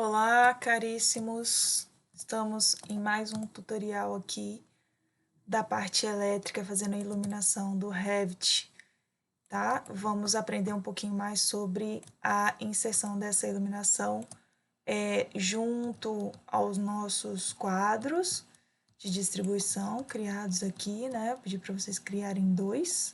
Olá, caríssimos! Estamos em mais um tutorial aqui da parte elétrica, fazendo a iluminação do Revit, tá? Vamos aprender um pouquinho mais sobre a inserção dessa iluminação junto aos nossos quadros de distribuição criados aqui, né? Vou pedir para vocês criarem dois,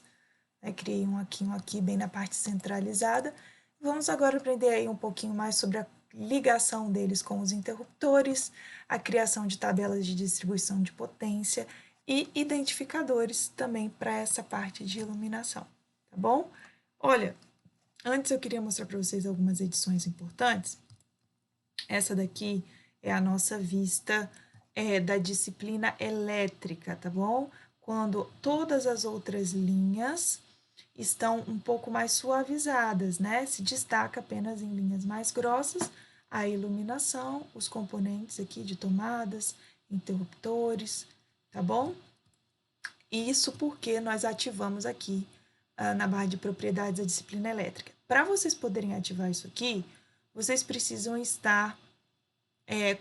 né? Criei um aqui, bem na parte centralizada. Vamos agora aprender aí um pouquinho mais sobre a ligação deles com os interruptores, a criação de tabelas de distribuição de potência e identificadores também para essa parte de iluminação, tá bom? Olha, antes eu queria mostrar para vocês algumas edições importantes. Essa daqui é a nossa vista da disciplina elétrica, tá bom? Quando todas as outras linhas estão um pouco mais suavizadas, né? Se destaca apenas em linhas mais grossas a iluminação, os componentes aqui de tomadas, interruptores, tá bom? Isso porque nós ativamos aqui na barra de propriedades a disciplina elétrica. Para vocês poderem ativar isso aqui, vocês precisam estar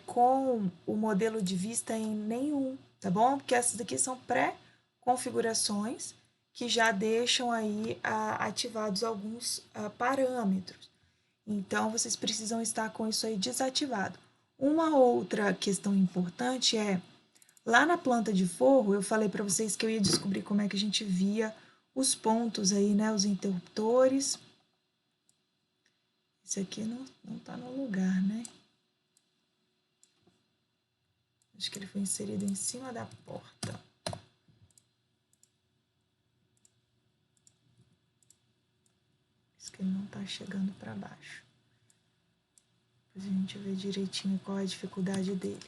com o modelo de vista em nenhum, tá bom? Porque essas daqui são pré-configurações que já deixam aí ativados alguns parâmetros. Então, vocês precisam estar com isso aí desativado. Uma outra questão importante é, lá na planta de forro, eu falei para vocês que eu ia descobrir como é que a gente via os pontos aí, né, os interruptores. Esse aqui não tá no lugar, né? Acho que ele foi inserido em cima da porta. Que ele não está chegando para baixo. Depois a gente vê direitinho qual é a dificuldade dele.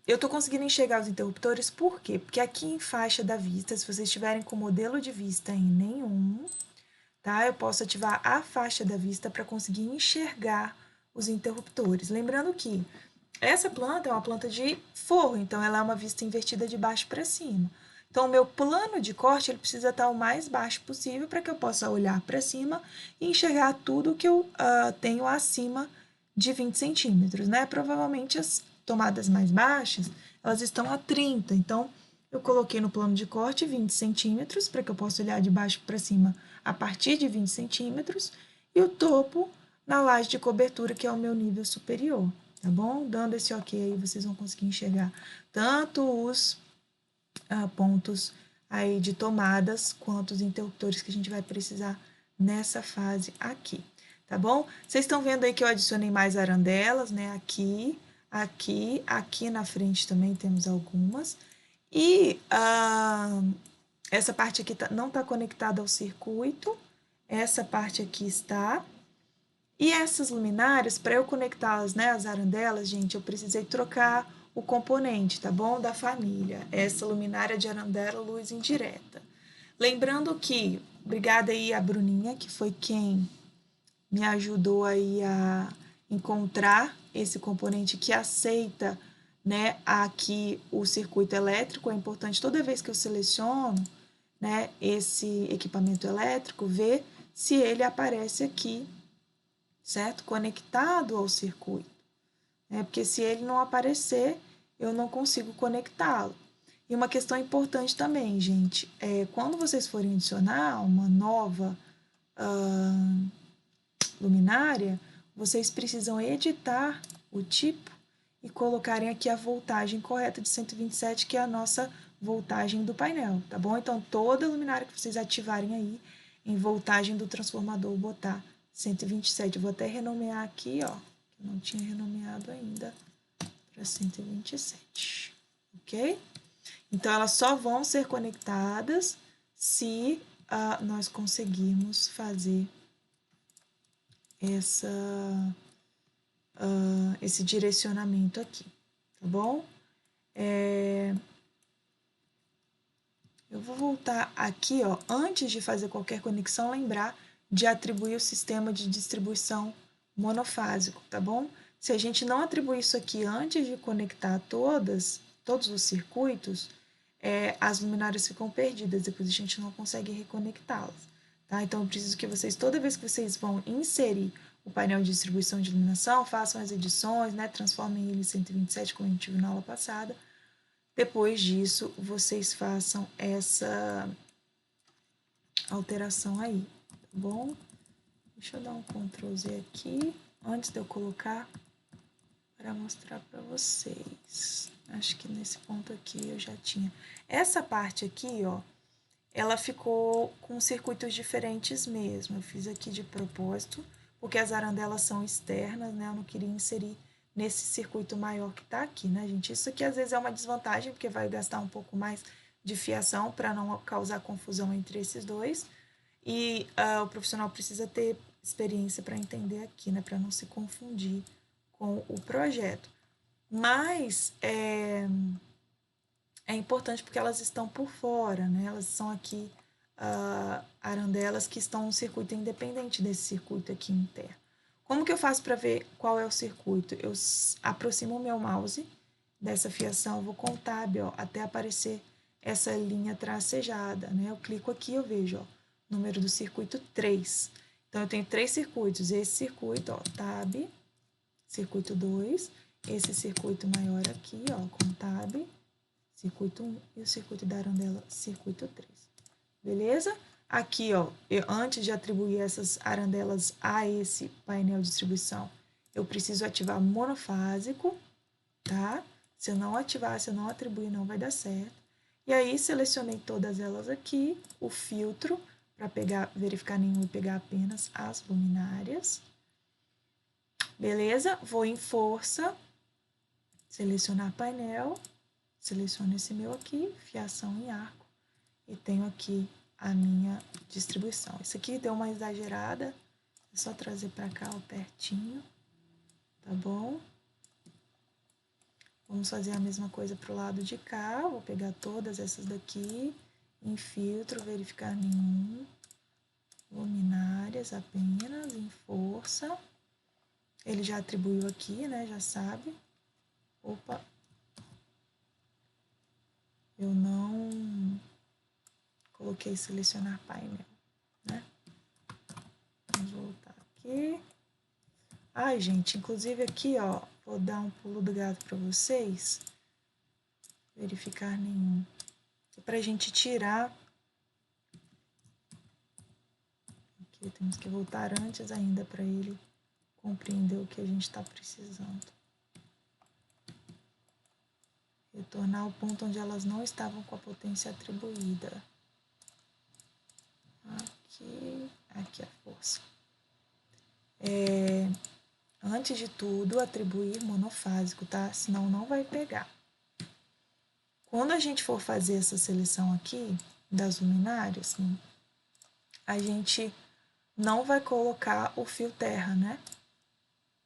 Eu estou conseguindo enxergar os interruptores, por quê? Porque aqui em faixa da vista, se vocês estiverem com modelo de vista em nenhum, tá? Eu posso ativar a faixa da vista para conseguir enxergar os interruptores. Lembrando que essa planta é uma planta de forro, então ela é uma vista invertida de baixo para cima. Então, o meu plano de corte ele precisa estar o mais baixo possível para que eu possa olhar para cima e enxergar tudo que eu tenho acima de 20 centímetros, né? Provavelmente as tomadas mais baixas, elas estão a 30, então eu coloquei no plano de corte 20 centímetros para que eu possa olhar de baixo para cima a partir de 20 centímetros e o topo na laje de cobertura, que é o meu nível superior, tá bom? Dando esse ok aí, vocês vão conseguir enxergar tanto os pontos aí de tomadas, quanto os interruptores que a gente vai precisar nessa fase aqui, tá bom? Vocês estão vendo aí que eu adicionei mais arandelas, né? Aqui na frente também temos algumas. E essa parte aqui não está conectada ao circuito, essa parte aqui está. E essas luminárias, para eu conectá-las, né, as arandelas, gente, eu precisei trocar o componente, tá bom? Da família. Essa luminária de arandela luz indireta. Lembrando que, obrigada aí a Bruninha, que foi quem me ajudou aí a encontrar esse componente que aceita, né, aqui o circuito elétrico. É importante toda vez que eu seleciono, né, esse equipamento elétrico, ver se ele aparece aqui, certo? Conectado ao circuito, né? Porque se ele não aparecer, eu não consigo conectá-lo. E uma questão importante também, gente, quando vocês forem adicionar uma nova luminária, vocês precisam editar o tipo e colocarem aqui a voltagem correta de 127, que é a nossa voltagem do painel, tá bom? Então, toda luminária que vocês ativarem aí, em voltagem do transformador, botar 127. Eu vou até renomear aqui, ó, que eu não tinha renomeado ainda, para 127, ok? Então, elas só vão ser conectadas se nós conseguirmos fazer esse direcionamento aqui, tá bom? Eu vou voltar aqui, ó, antes de fazer qualquer conexão, lembrar de atribuir o sistema de distribuição monofásico, tá bom? Se a gente não atribuir isso aqui antes de conectar todos os circuitos, as luminárias ficam perdidas, depois a gente não consegue reconectá-las, tá? Então, eu preciso que vocês, toda vez que vocês vão inserir o o painel de distribuição de iluminação, façam as edições, né? Transformem ele em 127, como a gente viu na aula passada. Depois disso, vocês façam essa alteração aí, tá bom? Deixa eu dar um Ctrl Z aqui, antes de eu colocar, para mostrar para vocês. Acho que nesse ponto aqui eu já tinha. Essa parte aqui, ó, ela ficou com circuitos diferentes mesmo. Eu fiz aqui de propósito, porque as arandelas são externas, né? Eu não queria inserir nesse circuito maior que tá aqui, né, gente? Isso aqui às vezes é uma desvantagem, porque vai gastar um pouco mais de fiação para não causar confusão entre esses dois. E o profissional precisa ter experiência para entender aqui, né? Para não se confundir com o projeto. Mas é importante porque elas estão por fora, né? Elas são aqui arandelas que estão no circuito independente desse circuito aqui interno. Como que eu faço para ver qual é o circuito? Eu aproximo o meu mouse dessa fiação, vou com o Tab, ó, até aparecer essa linha tracejada, né? Eu clico aqui, eu vejo, ó, número do circuito 3. Então, eu tenho 3 circuitos. Esse circuito, ó, Tab, circuito 2, esse circuito maior aqui, ó, com Tab, circuito 1 e o circuito da arandela, circuito 3. Beleza? Aqui, ó, antes de atribuir essas arandelas a esse painel de distribuição, eu preciso ativar monofásico, tá? Se eu não ativar, se eu não atribuir, não vai dar certo. E aí, selecionei todas elas aqui, o filtro, para verificar nenhum e pegar apenas as luminárias. Beleza? Vou em força, selecionar painel, seleciono esse meu aqui, fiação em arco, e tenho aqui a minha distribuição. Isso aqui deu uma exagerada, é só trazer para cá, ó, pertinho, tá bom? Vamos fazer a mesma coisa para o lado de cá, vou pegar todas essas daqui, em filtro, verificar nenhum, luminárias apenas, em força. Ele já atribuiu aqui, né, já sabe. Opa, eu não coloquei selecionar painel, né? Vamos voltar aqui. Ai, gente, inclusive aqui, ó, vou dar um pulo do gato para vocês. Verificar nenhum. Pra gente tirar. Aqui temos que voltar antes ainda para ele compreender o que a gente está precisando. Retornar ao ponto onde elas não estavam com a potência atribuída. Aqui a força. Antes de tudo, atribuir monofásico, tá? Senão não vai pegar. Quando a gente for fazer essa seleção aqui das luminárias, a gente não vai colocar o fio terra, né?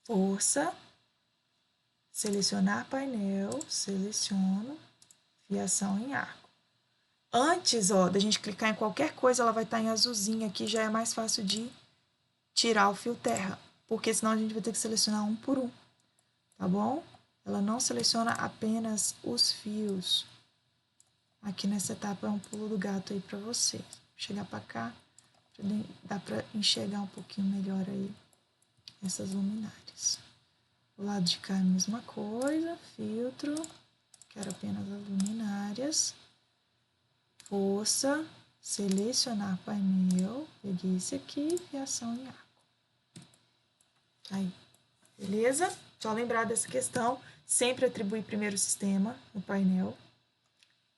Força, selecionar painel, seleciono, fiação em arco. Antes, ó, da gente clicar em qualquer coisa, ela vai estar em azulzinho aqui, já é mais fácil de tirar o fio terra, porque senão a gente vai ter que selecionar um por um, tá bom? Ela não seleciona apenas os fios. Aqui nessa etapa é um pulo do gato aí para você. Vou chegar para cá, dá para enxergar um pouquinho melhor aí essas luminárias. Do lado de cá é a mesma coisa, filtro, quero apenas as luminárias. Força, selecionar painel, peguei esse aqui, fiação em arco. Aí, beleza? Só lembrar dessa questão, sempre atribuir primeiro o sistema no painel.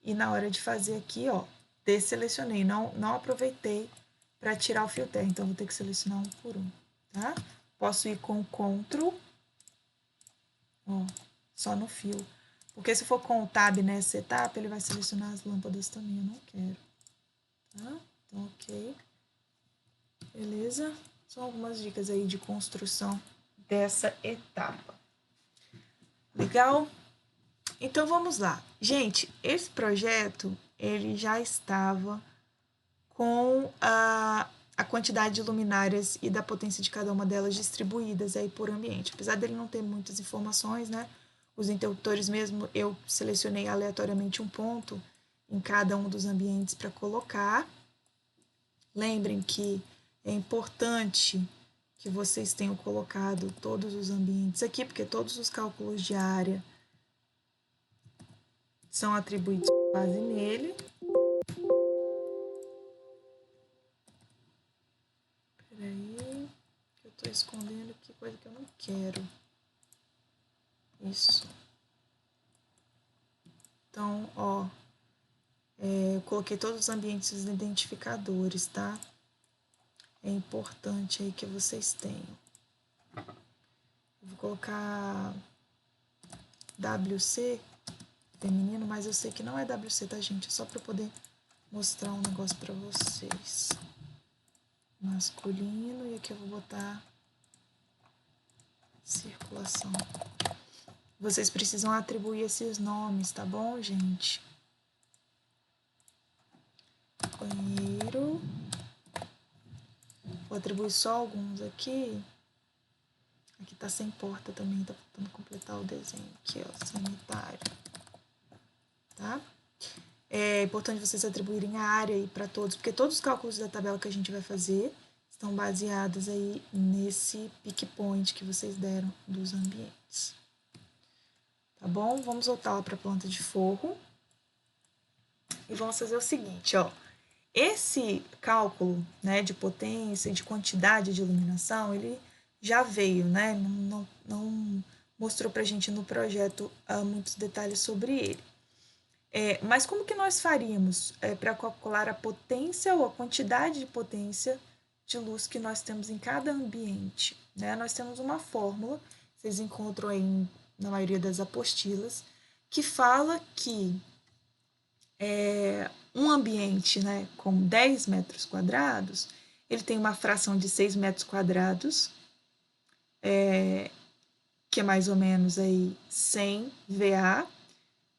E na hora de fazer aqui, ó, desselecionei, não aproveitei para tirar o fio terra, então vou ter que selecionar um por um, tá? Posso ir com o Ctrl, ó, só no fio. Porque se for com o Tab nessa etapa, ele vai selecionar as lâmpadas também, eu não quero. Tá? Então, ok. Beleza? São algumas dicas aí de construção dessa etapa. Legal? Então, vamos lá. Gente, esse projeto, ele já estava com a quantidade de luminárias e da potência de cada uma delas distribuídas aí por ambiente. Apesar dele não ter muitas informações, né? Os interruptores mesmo, eu selecionei aleatoriamente um ponto em cada um dos ambientes para colocar. Lembrem que é importante que vocês tenham colocado todos os ambientes aqui, porque todos os cálculos de área são atribuídos com base nele. Peraí, que eu tô escondendo aqui coisa que eu não quero. Isso. Então, ó, eu coloquei todos os ambientes identificadores, tá? É importante aí que vocês tenham. Eu vou colocar WC feminino, mas eu sei que não é WC, tá, gente? É só para poder mostrar um negócio para vocês. Masculino, e aqui eu vou botar circulação. Vocês precisam atribuir esses nomes, tá bom, gente? Banheiro. Vou atribuir só alguns aqui. Aqui tá sem porta também, tá faltando completar o desenho. Aqui, ó, sanitário. Tá? É importante vocês atribuírem a área aí para todos, porque todos os cálculos da tabela que a gente vai fazer estão baseados aí nesse pick point que vocês deram dos ambientes. Tá bom? Vamos voltar lá para a planta de forro. E vamos fazer o seguinte, ó. Esse cálculo, né, de potência e de quantidade de iluminação, ele já veio, né? Não mostrou pra gente no projeto muitos detalhes sobre ele. Mas como que nós faríamos para calcular a potência ou a quantidade de potência de luz que nós temos em cada ambiente? Né? Nós temos uma fórmula, vocês encontram aí na maioria das apostilas, que fala que um ambiente, né, com 10 metros quadrados, ele tem uma fração de 6 metros quadrados, que é mais ou menos aí 100 VA,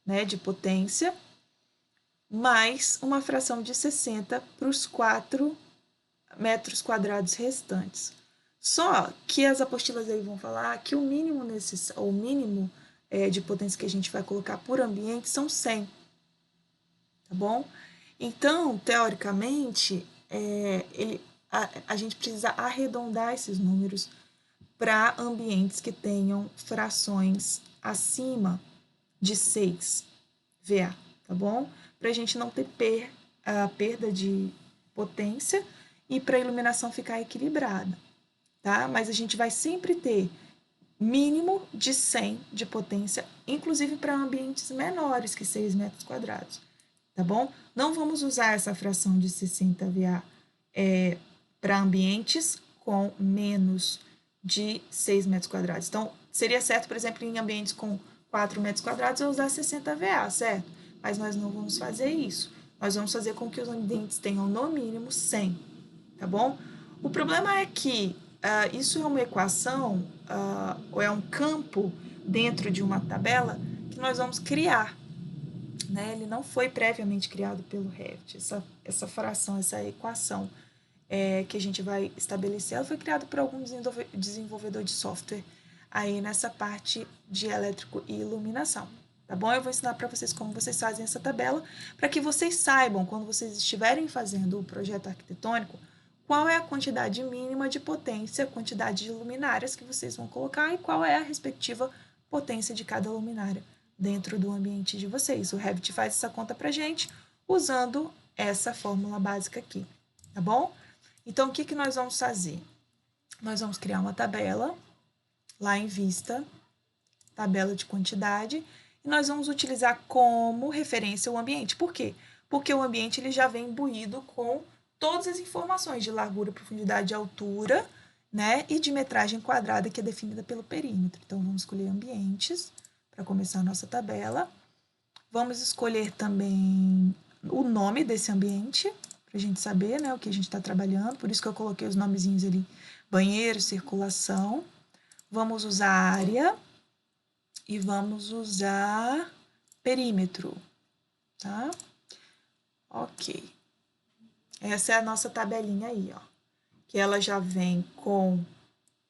né, de potência, mais uma fração de 60 para os 4 metros quadrados restantes. Só que as apostilas aí vão falar que o mínimo de potência que a gente vai colocar por ambiente são 100, tá bom? Então, teoricamente, a gente precisa arredondar esses números para ambientes que tenham frações acima de 6 VA, tá bom? Para a gente não ter perda de potência e para a iluminação ficar equilibrada, tá? Mas a gente vai sempre ter mínimo de 100 de potência, inclusive para ambientes menores que 6 metros quadrados, tá bom? Não vamos usar essa fração de 60 VA para ambientes com menos de 6 metros quadrados. Então, seria certo, por exemplo, em ambientes com 4 metros quadrados, eu usar 60 VA, certo? Mas nós não vamos fazer isso. Nós vamos fazer com que os ambientes tenham no mínimo 100, tá bom? O problema é que isso é uma equação, ou é um campo dentro de uma tabela que nós vamos criar. Né? Ele não foi previamente criado pelo Revit. Essa fração, essa equação que a gente vai estabelecer, ela foi criada por algum desenvolvedor de software aí nessa parte de elétrico e iluminação. Tá bom? Eu vou ensinar para vocês como vocês fazem essa tabela, para que vocês saibam, quando vocês estiverem fazendo o projeto arquitetônico, qual é a quantidade mínima de potência, quantidade de luminárias que vocês vão colocar e qual é a respectiva potência de cada luminária dentro do ambiente de vocês. O Revit faz essa conta para gente usando essa fórmula básica aqui, tá bom? Então, o que nós vamos fazer? Nós vamos criar uma tabela lá em Vista, tabela de quantidade, e nós vamos utilizar como referência o ambiente. Por quê? Porque o ambiente ele já vem imbuído com todas as informações de largura, profundidade e altura, né? E de metragem quadrada, que é definida pelo perímetro. Então, vamos escolher ambientes para começar a nossa tabela. Vamos escolher também o nome desse ambiente, para a gente saber, né, o que a gente está trabalhando. Por isso que eu coloquei os nomezinhos ali, banheiro, circulação. Vamos usar área e vamos usar perímetro, tá? Ok. Essa é a nossa tabelinha aí, ó. Que ela já vem com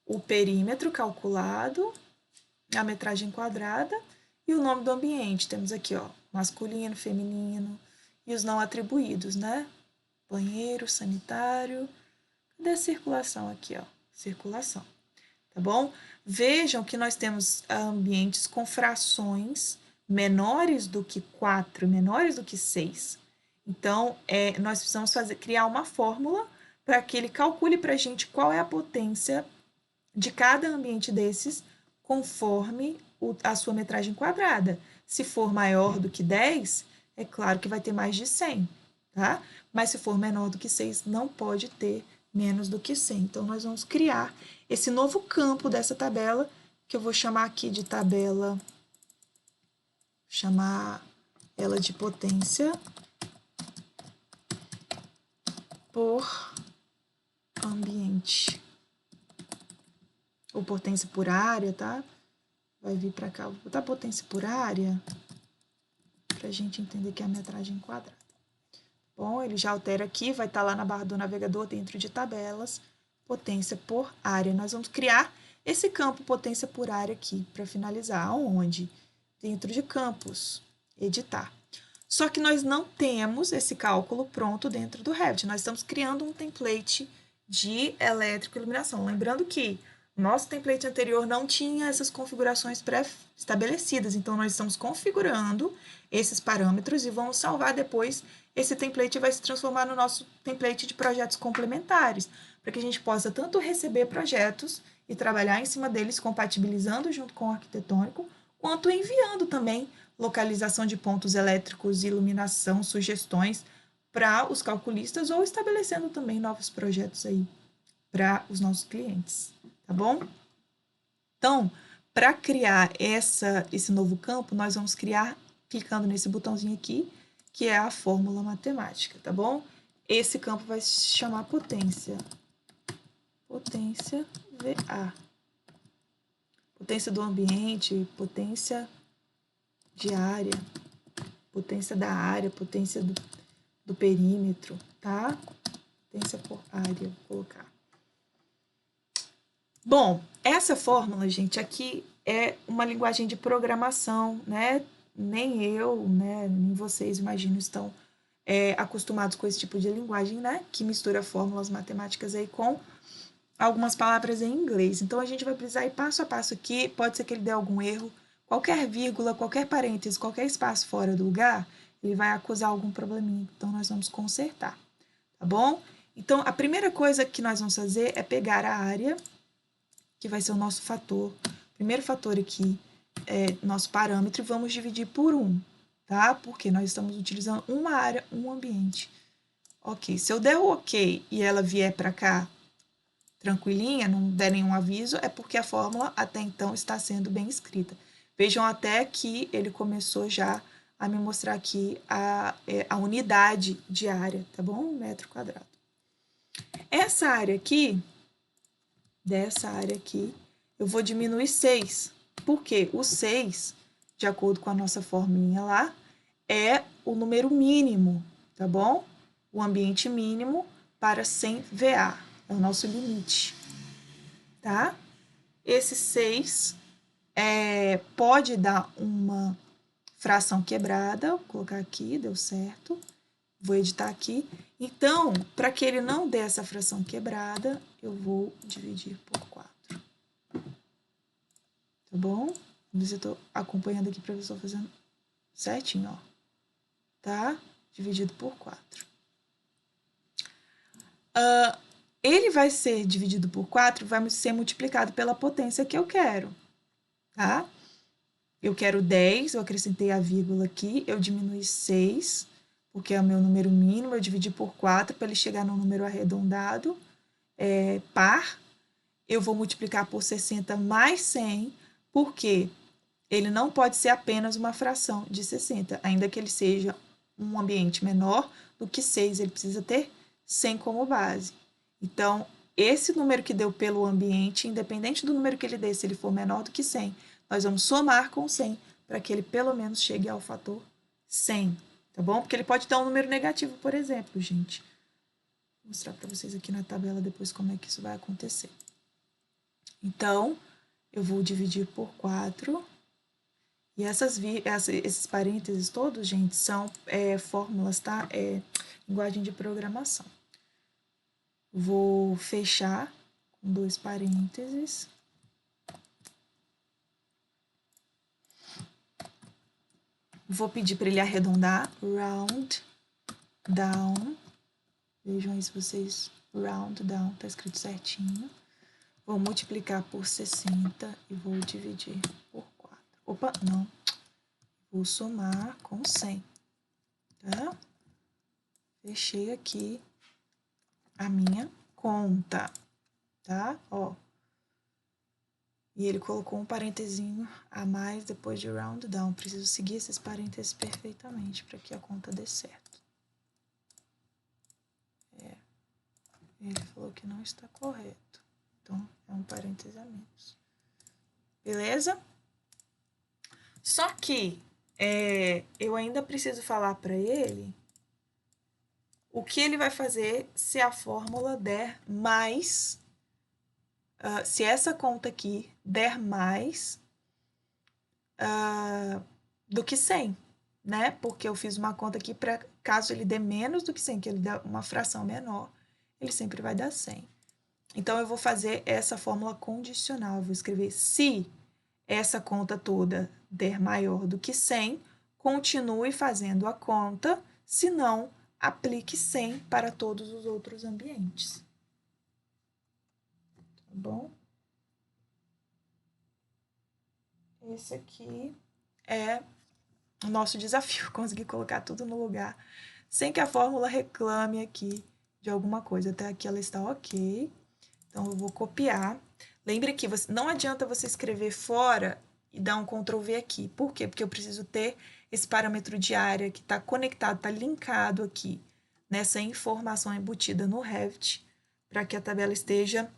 o perímetro calculado, a metragem quadrada e o nome do ambiente. Temos aqui, ó, masculino, feminino e os não atribuídos, né? Banheiro, sanitário. Cadê a circulação aqui, ó? circulação, tá bom? Vejam que nós temos ambientes com frações menores do que 4, menores do que 6. Então, nós precisamos criar uma fórmula para que ele calcule para a gente qual é a potência de cada ambiente desses conforme a sua metragem quadrada. Se for maior do que 10, é claro que vai ter mais de 100, tá? Mas se for menor do que 6, não pode ter menos do que 100. Então, nós vamos criar esse novo campo dessa tabela, que eu vou chamar aqui de tabela, chamar ela de potência por ambiente, ou potência por área, tá? Vai vir para cá, vou botar potência por área, para a gente entender que é a metragem quadrada. Bom, ele já altera aqui, vai estar lá na barra do navegador, dentro de tabelas, potência por área. Nós vamos criar esse campo potência por área aqui, para finalizar. Aonde? Dentro de campos, editar. Só que nós não temos esse cálculo pronto dentro do Revit. Nós estamos criando um template de elétrica e iluminação. Lembrando que nosso template anterior não tinha essas configurações pré-estabelecidas. Então, nós estamos configurando esses parâmetros e vamos salvar depois. Esse template vai se transformar no nosso template de projetos complementares, para que a gente possa tanto receber projetos e trabalhar em cima deles, compatibilizando junto com o arquitetônico, quanto enviando também localização de pontos elétricos, iluminação, sugestões para os calculistas ou estabelecendo também novos projetos aí para os nossos clientes, tá bom? Então, para criar esse novo campo, nós vamos criar clicando nesse botãozinho aqui, que é a fórmula matemática, tá bom? Esse campo vai se chamar potência. Potência VA. Potência do ambiente, potência de área, potência da área, potência do perímetro, tá? Potência por área, vou colocar. Bom, essa fórmula, gente, aqui é uma linguagem de programação, né? Nem eu, né, nem vocês, imagino, estão acostumados com esse tipo de linguagem, né? Que mistura fórmulas matemáticas aí com algumas palavras em inglês. Então, a gente vai precisar ir passo a passo aqui. Pode ser que ele dê algum erro. Qualquer vírgula, qualquer parêntese, qualquer espaço fora do lugar, ele vai acusar algum probleminha. Então, nós vamos consertar, tá bom? Então, a primeira coisa que nós vamos fazer é pegar a área, que vai ser o nosso fator. Primeiro fator aqui é nosso parâmetro, e vamos dividir por 1, tá? Porque nós estamos utilizando uma área, um ambiente. Ok, se eu der o ok e ela vier para cá tranquilinha, não der nenhum aviso, é porque a fórmula até então está sendo bem escrita. Vejam até que ele começou já a me mostrar aqui a unidade de área, tá bom? Metro quadrado. Essa área aqui, dessa área aqui, eu vou diminuir 6. Por quê? O 6, de acordo com a nossa formulinha lá, é o número mínimo, tá bom? O ambiente mínimo para 100 VA. É o nosso limite, tá? Esse 6 pode dar uma fração quebrada. Vou colocar aqui, deu certo. Vou editar aqui. Então, para que ele não dê essa fração quebrada, eu vou dividir por 4. Tá bom? Vamos ver se eu estou acompanhando aqui para ver se eu estou fazendo certinho, ó. Tá? Dividido por 4. Ele vai ser dividido por 4, vai ser multiplicado pela potência que eu quero, tá? Eu quero 10, eu acrescentei a vírgula aqui, eu diminui 6, porque é o meu número mínimo, eu dividi por 4 para ele chegar no número arredondado, par. Eu vou multiplicar por 60 mais 100, porque ele não pode ser apenas uma fração de 60, ainda que ele seja um ambiente menor do que 6, ele precisa ter 100 como base. Então, esse número que deu pelo ambiente, independente do número que ele dê, se ele for menor do que 100, nós vamos somar com 100 para que ele pelo menos chegue ao fator 100, tá bom? Porque ele pode dar um número negativo, por exemplo, gente. Vou mostrar para vocês aqui na tabela depois como é que isso vai acontecer. Então, eu vou dividir por 4. E esses parênteses todos, gente, são fórmulas, tá? Linguagem de programação. Vou fechar com 2 parênteses. Vou pedir para ele arredondar, round down. Vejam aí se vocês, round down, tá escrito certinho. Vou multiplicar por 60 e vou dividir por 4. Opa, não. Vou somar com 100, tá? Fechei aqui a minha conta, tá? Ó. E ele colocou um parentezinho a mais depois de round down. Preciso seguir esses parênteses perfeitamente para que a conta dê certo. Ele falou que não está correto. Então, é um parêntese a menos. Beleza? Só que eu ainda preciso falar para ele o que ele vai fazer se a fórmula der mais... se essa conta aqui der mais do que 100, né? Porque eu fiz uma conta aqui para caso ele dê menos do que 100, que ele dê uma fração menor, ele sempre vai dar 100. Então, eu vou fazer essa fórmula condicional. Eu vou escrever se essa conta toda der maior do que 100, continue fazendo a conta, se não, aplique 100 para todos os outros ambientes. Tá bom? Esse aqui é o nosso desafio, conseguir colocar tudo no lugar, sem que a fórmula reclame aqui de alguma coisa. Até aqui ela está ok. Então, eu vou copiar. Lembre que não adianta você escrever fora e dar um Ctrl V aqui. Por quê? Porque eu preciso ter esse parâmetro de área que está conectado, está linkado aqui nessa informação embutida no Revit, para que a tabela esteja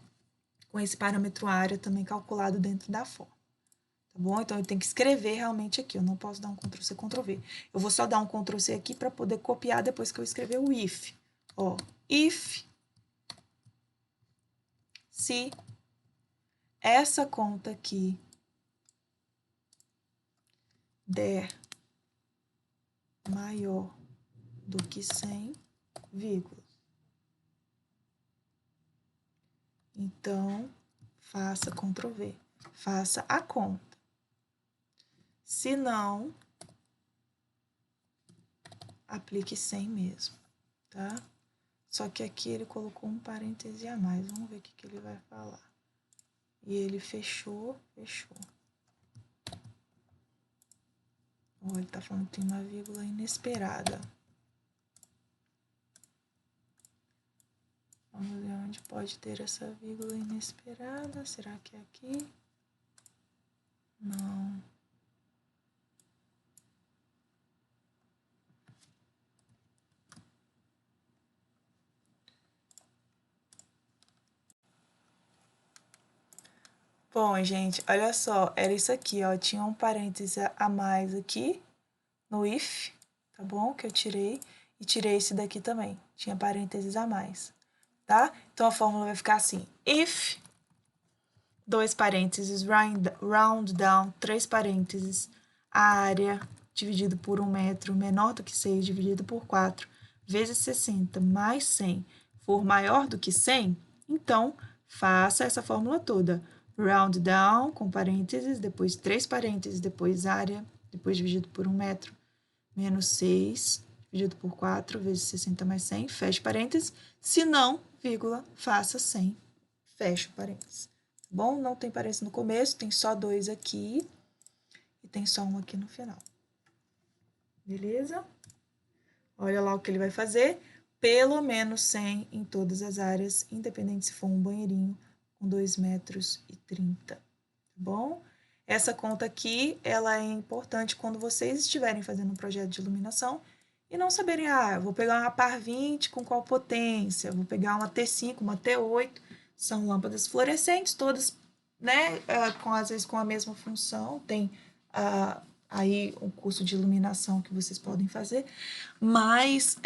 com esse parâmetro área também calculado dentro da forma. Tá bom? Então, eu tenho que escrever realmente aqui. Eu não posso dar um Ctrl C, Ctrl V. Eu vou só dar um Ctrl C aqui para poder copiar depois que eu escrever o if. Ó, if... se essa conta aqui der maior do que 100, vírgula. Então, faça Ctrl V. Faça a conta. Se não, aplique 100 mesmo, tá? Só que aqui ele colocou um parêntese a mais. Vamos ver o que ele vai falar. E ele fechou. Ele tá falando que tem uma vírgula inesperada. Vamos ver onde pode ter essa vírgula inesperada. Será que é aqui? Não. Bom, gente, olha só, era isso aqui, ó, tinha um parêntese a mais aqui no if, tá bom? Que eu tirei, e tirei esse daqui também, tinha parênteses a mais, tá? Então, a fórmula vai ficar assim, if, 2 parênteses, round down, 3 parênteses, a área dividido por 1 metro menor do que 6 dividido por 4, vezes 60 mais 100 for maior do que 100, então, faça essa fórmula toda. Round down, com parênteses, depois 3 parênteses, depois área, depois dividido por 1 metro, menos 6, dividido por 4, vezes 60 mais 100, fecha parênteses. Se não, vírgula, faça 100, fecha parênteses. Tá bom? Não tem parênteses no começo, tem só 2 aqui e tem só 1 aqui no final. Beleza? Olha lá o que ele vai fazer. Pelo menos 100 em todas as áreas, independente se for um banheirinho, com 2,30 metros, tá bom? Essa conta aqui, ela é importante quando vocês estiverem fazendo um projeto de iluminação e não saberem, vou pegar uma par 20 com qual potência, vou pegar uma T5, uma T8, são lâmpadas fluorescentes, todas, né, às vezes com a mesma função, tem aí um curso de iluminação que vocês podem fazer, mas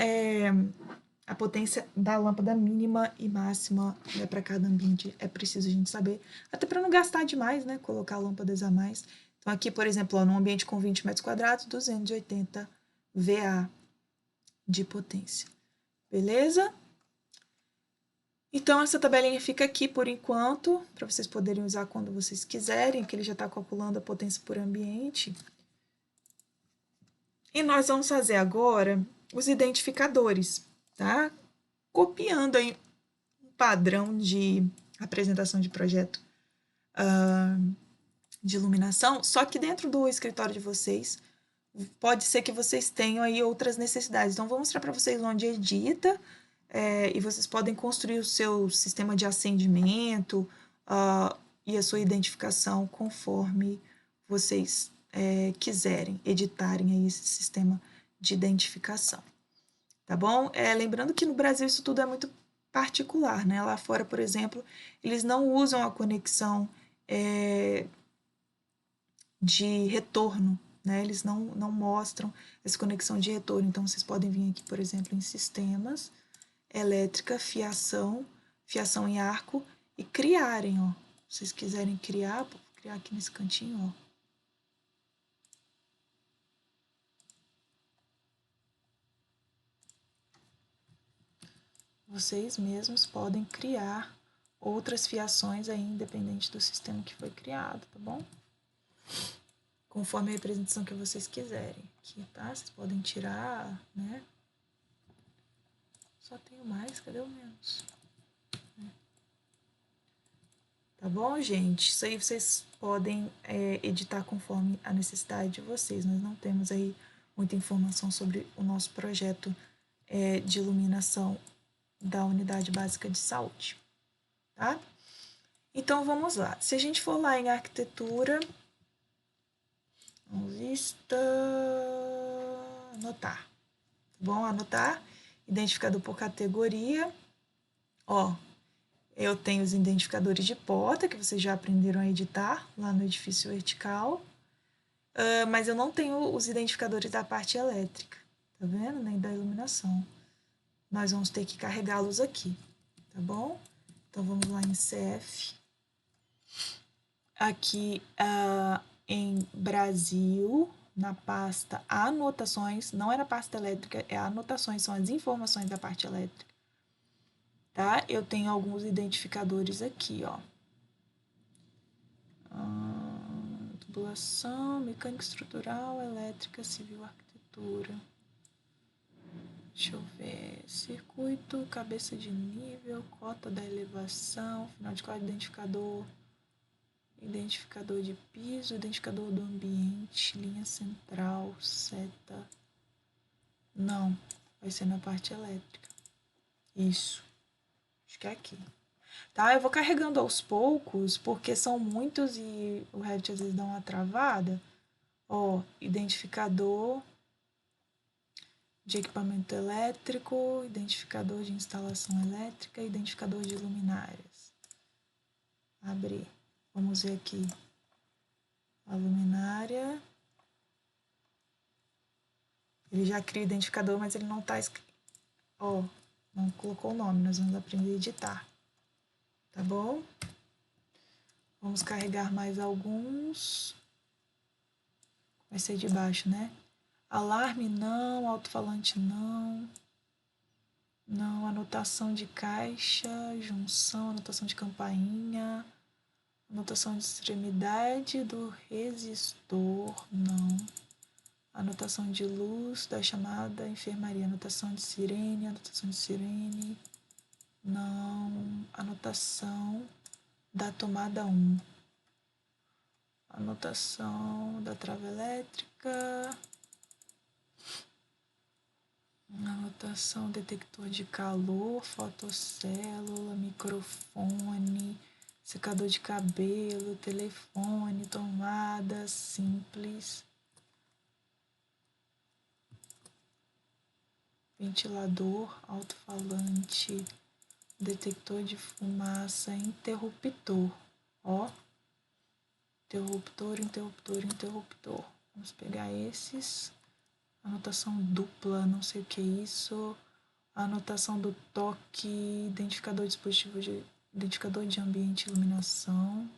a potência da lâmpada mínima e máxima, né, para cada ambiente é preciso a gente saber, até para não gastar demais, né, colocar lâmpadas a mais. Então, aqui, por exemplo, ó, num ambiente com 20 metros quadrados, 280 VA de potência. Beleza? Então, essa tabelinha fica aqui por enquanto, para vocês poderem usar quando vocês quiserem, que ele já está calculando a potência por ambiente. E nós vamos fazer agora os identificadores, tá? Copiando aí um padrão de apresentação de projeto de iluminação, só que dentro do escritório de vocês, pode ser que vocês tenham aí outras necessidades. Então, vou mostrar para vocês onde edita, e vocês podem construir o seu sistema de acendimento e a sua identificação conforme vocês quiserem editarem aí esse sistema de identificação, tá bom? Lembrando que no Brasil isso tudo é muito particular, né? Lá fora, por exemplo, eles não usam a conexão de retorno, né? Eles não mostram essa conexão de retorno. Então, vocês podem vir aqui, por exemplo, em sistemas, elétrica, fiação em arco e criarem, ó. Se vocês quiserem criar, vou criar aqui nesse cantinho, ó. Vocês mesmos podem criar outras fiações aí, independente do sistema que foi criado, tá bom? Conforme a representação que vocês quiserem aqui, tá? Vocês podem tirar, né? Só tenho mais, cadê o menos? Tá bom, gente? Isso aí vocês podem editar conforme a necessidade de vocês. Nós não temos aí muita informação sobre o nosso projeto de iluminação da Unidade Básica de Saúde, tá? Então, vamos lá. Se a gente for lá em arquitetura, vista, anotar, tá bom? Anotar, identificador por categoria, ó, eu tenho os identificadores de porta, que vocês já aprenderam a editar lá no edifício vertical, mas eu não tenho os identificadores da parte elétrica, tá vendo? Nem da iluminação. Nós vamos ter que carregá-los aqui, tá bom? Então, vamos lá em CF. Aqui em Brasil, na pasta anotações, não é na pasta elétrica, é anotações, são as informações da parte elétrica, tá? Eu tenho alguns identificadores aqui, ó. Tubulação, mecânica estrutural, elétrica, civil, arquitetura. Deixa eu ver. Circuito, cabeça de nível, cota da elevação, final de código, identificador de piso, identificador do ambiente, linha central, seta. Não, vai ser na parte elétrica. Isso. Acho que é aqui. Tá? Eu vou carregando aos poucos, porque são muitos e o Revit às vezes dá uma travada. Ó, identificador de equipamento elétrico, identificador de instalação elétrica, identificador de luminárias. Abrir. Vamos ver aqui. A luminária. Ele já cria o identificador, mas ele não está escrito. Ó, não colocou o nome, nós vamos aprender a editar. Tá bom? Vamos carregar mais alguns. Vai ser de baixo, né? Alarme não, alto-falante não. Não, anotação de caixa, junção, anotação de campainha, anotação de extremidade do resistor, não. Anotação de luz da chamada enfermaria, anotação de sirene, não. Anotação da tomada 1. Anotação da trava elétrica. Anotação, detector de calor, fotocélula, microfone, secador de cabelo, telefone, tomada simples, ventilador, alto-falante, detector de fumaça, interruptor, ó, interruptor. Vamos pegar esses. Anotação dupla, não sei o que é isso. Anotação do toque, identificador de ambiente e iluminação.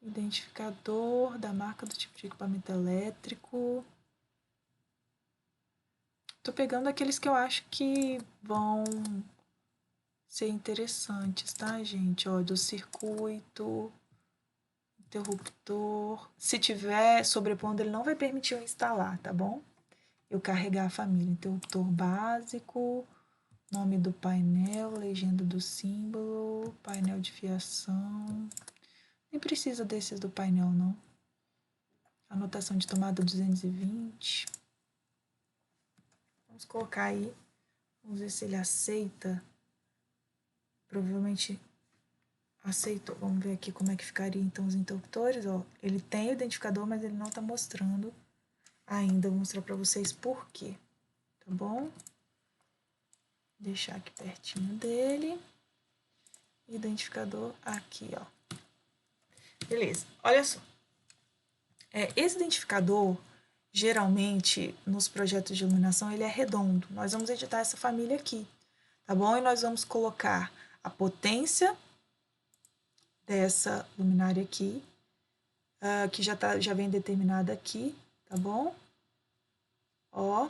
Identificador da marca do tipo de equipamento elétrico. Tô pegando aqueles que eu acho que vão ser interessantes, tá, gente? Ó, do circuito, interruptor. Se tiver sobrepondo, ele não vai permitir eu instalar, tá bom? Eu carregar a família. Interruptor básico, nome do painel, legenda do símbolo, painel de fiação. Nem precisa desses do painel, não. Anotação de tomada 220. Vamos colocar aí. Vamos ver se ele aceita. Provavelmente aceitou. Vamos ver aqui como é que ficaria então os interruptores. Ó, ele tem o identificador, mas ele não está mostrando ainda. Vou mostrar para vocês por quê. Tá bom? Deixar aqui pertinho dele. Identificador aqui, ó. Beleza, olha só. Esse identificador, geralmente, nos projetos de iluminação, ele é redondo. Nós vamos editar essa família aqui, tá bom? E nós vamos colocar a potência dessa luminária aqui, que já vem determinada aqui, tá bom? Ó,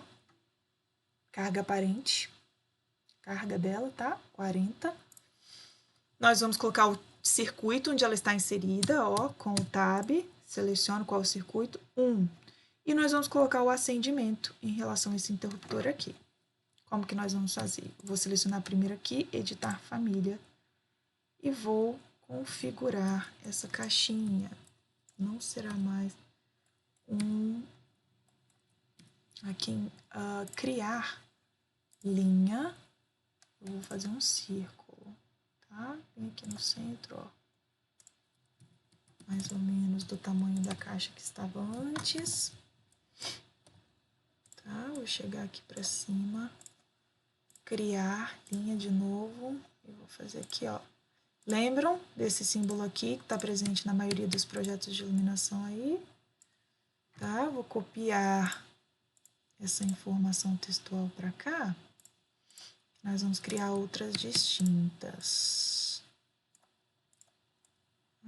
carga aparente, carga dela, tá? 40. Nós vamos colocar o circuito onde ela está inserida, ó, com o tab, seleciono qual é o circuito, 1. E nós vamos colocar o acendimento em relação a esse interruptor aqui. Como que nós vamos fazer? Vou selecionar primeiro aqui, editar família, e vou configurar essa caixinha. Não será mais aqui criar linha. Eu vou fazer um círculo, tá? Vem aqui no centro, ó. Mais ou menos do tamanho da caixa que estava antes. Tá? Vou chegar aqui para cima. Criar linha de novo. Eu vou fazer aqui, ó. Lembram desse símbolo aqui que está presente na maioria dos projetos de iluminação aí? Tá? Vou copiar essa informação textual para cá. Nós vamos criar outras distintas.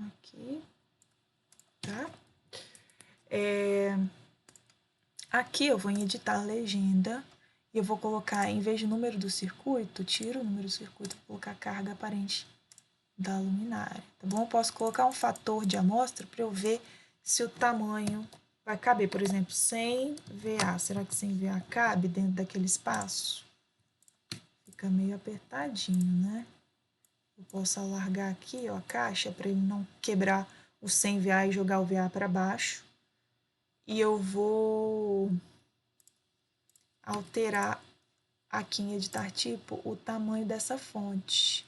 Aqui. Tá? Aqui eu vou em editar legenda e eu vou colocar, em vez de número do circuito, tiro o número do circuito, vou colocar carga aparente da luminária, tá bom? Eu posso colocar um fator de amostra para eu ver se o tamanho vai caber, por exemplo, 100 VA. Será que 100 VA cabe dentro daquele espaço? Fica meio apertadinho, né? Eu posso alargar aqui, ó, a caixa para ele não quebrar o 100 VA e jogar o VA para baixo. E eu vou alterar aqui em editar tipo o tamanho dessa fonte.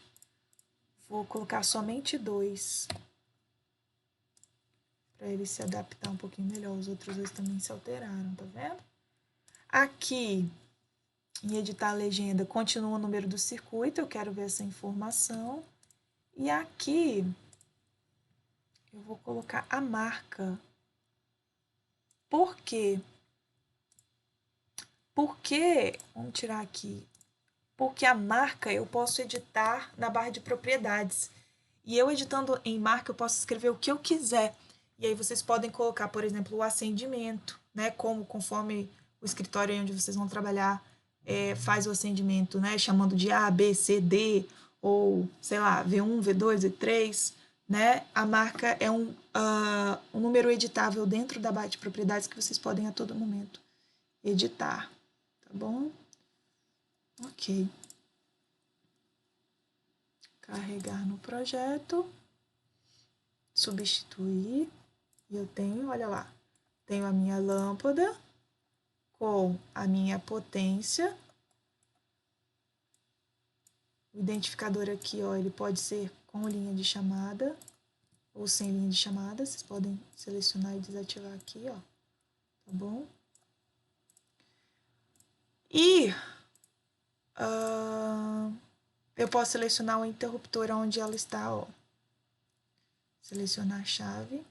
Vou colocar somente 2, para ele se adaptar um pouquinho melhor. Os outros dois também se alteraram, tá vendo? Aqui, em editar a legenda, continua o número do circuito, eu quero ver essa informação. E aqui, eu vou colocar a marca. Por quê? Porque, vamos tirar aqui, porque a marca eu posso editar na barra de propriedades. E eu editando em marca, eu posso escrever o que eu quiser. E aí vocês podem colocar, por exemplo, o acendimento, né? Conforme o escritório onde vocês vão trabalhar faz o acendimento, né? Chamando de A, B, C, D, ou, sei lá, V1, V2, V3, né? A marca é um número editável dentro da barra de propriedades que vocês podem a todo momento editar, tá bom? Ok. Carregar no projeto, substituir, e eu tenho, olha lá, tenho a minha lâmpada com a minha potência. O identificador aqui, ó, ele pode ser com linha de chamada ou sem linha de chamada. Vocês podem selecionar e desativar aqui, ó, tá bom? E eu posso selecionar o interruptor onde ela está, ó. Selecionar a chave.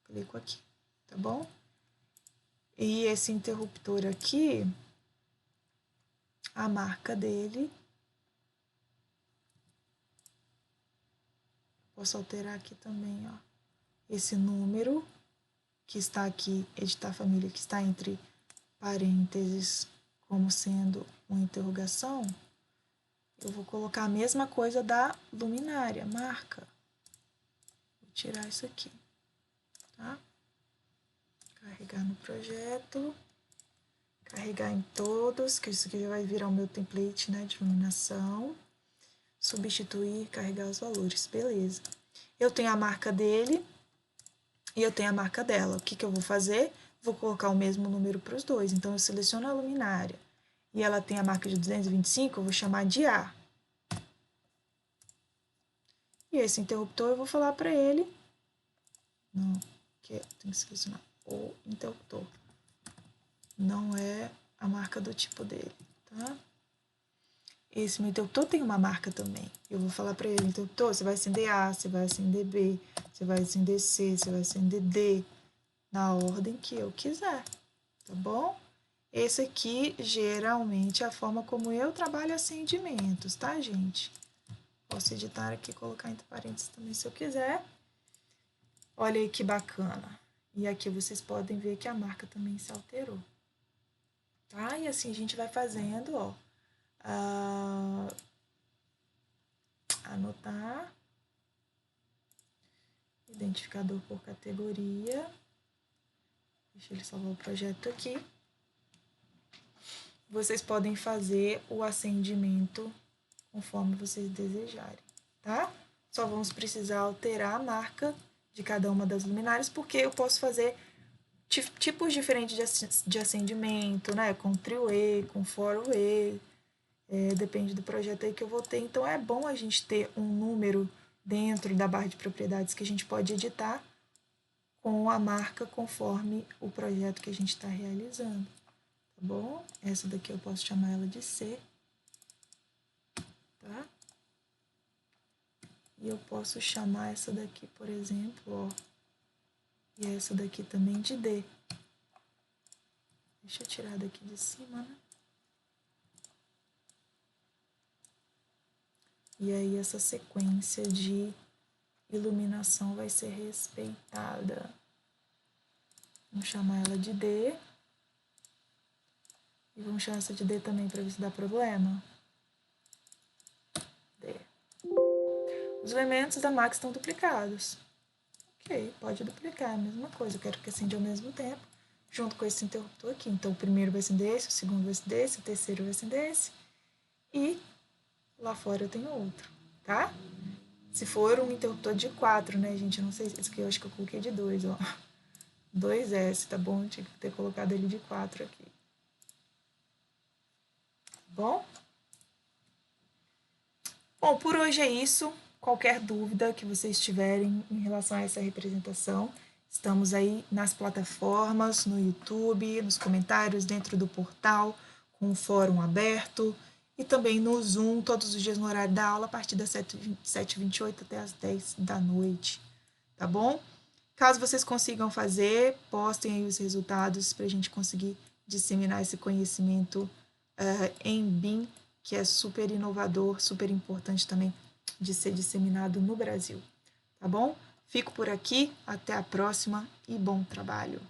Clico aqui, tá bom? E esse interruptor aqui, a marca dele, posso alterar aqui também, ó, esse número que está aqui, editar família, que está entre parênteses como sendo uma interrogação, eu vou colocar a mesma coisa da luminária, marca. Vou tirar isso aqui, tá? Carregar no projeto, carregar em todos, que isso aqui já vai virar o meu template, né, de iluminação. Substituir, carregar os valores, beleza. Eu tenho a marca dele e eu tenho a marca dela. O que que eu vou fazer? Vou colocar o mesmo número para os dois. Então, eu seleciono a luminária e ela tem a marca de 225, eu vou chamar de A. E esse interruptor eu vou falar para ele, não, que tem que selecionar o interruptor. Não é a marca do tipo dele, tá? Esse meu interruptor tem uma marca também. Eu vou falar para ele, interruptor, você vai acender A, você vai acender B, você vai acender C, você vai acender D, na ordem que eu quiser, tá bom? Esse aqui, geralmente, é a forma como eu trabalho acendimentos, tá, gente? Posso editar aqui e colocar entre parênteses também, se eu quiser. Olha aí que bacana. E aqui vocês podem ver que a marca também se alterou. Tá? E assim a gente vai fazendo, ó. Anotar. Identificador por categoria. Deixa ele salvar o projeto aqui. Vocês podem fazer o acendimento conforme vocês desejarem, tá? Só vamos precisar alterar a marca de cada uma das luminárias, porque eu posso fazer tipos diferentes de acendimento, né? Com three-way, com four-way, depende do projeto aí que eu vou ter. Então, é bom a gente ter um número dentro da barra de propriedades que a gente pode editar com a marca conforme o projeto que a gente está realizando, tá bom? Essa daqui eu posso chamar ela de C, tá? E eu posso chamar essa daqui, por exemplo, ó, e essa daqui também de D. Deixa eu tirar daqui de cima, né? E aí essa sequência de iluminação vai ser respeitada. Vamos chamar ela de D. E vamos chamar essa de D também para ver se dá problema. D. Os elementos da máquina estão duplicados. Ok, pode duplicar, é a mesma coisa. Eu quero que acenda ao mesmo tempo, junto com esse interruptor aqui. Então, o primeiro vai acender esse, o segundo vai acender esse, o terceiro vai acender esse. E lá fora eu tenho outro, tá? Se for um interruptor de 4, né, gente? Eu não sei, esse aqui eu acho que eu coloquei de 2, ó. 2S, tá bom? Eu tinha que ter colocado ele de 4 aqui. Bom? Bom, por hoje é isso. Qualquer dúvida que vocês tiverem em relação a essa representação, estamos aí nas plataformas, no YouTube, nos comentários, dentro do portal, com o fórum aberto, e também no Zoom, todos os dias no horário da aula, a partir das 7h28 até as 10 da noite, tá bom? Caso vocês consigam fazer, postem aí os resultados para a gente conseguir disseminar esse conhecimento em BIM, que é super inovador, super importante também de ser disseminado no Brasil, tá bom? Fico por aqui, até a próxima e bom trabalho!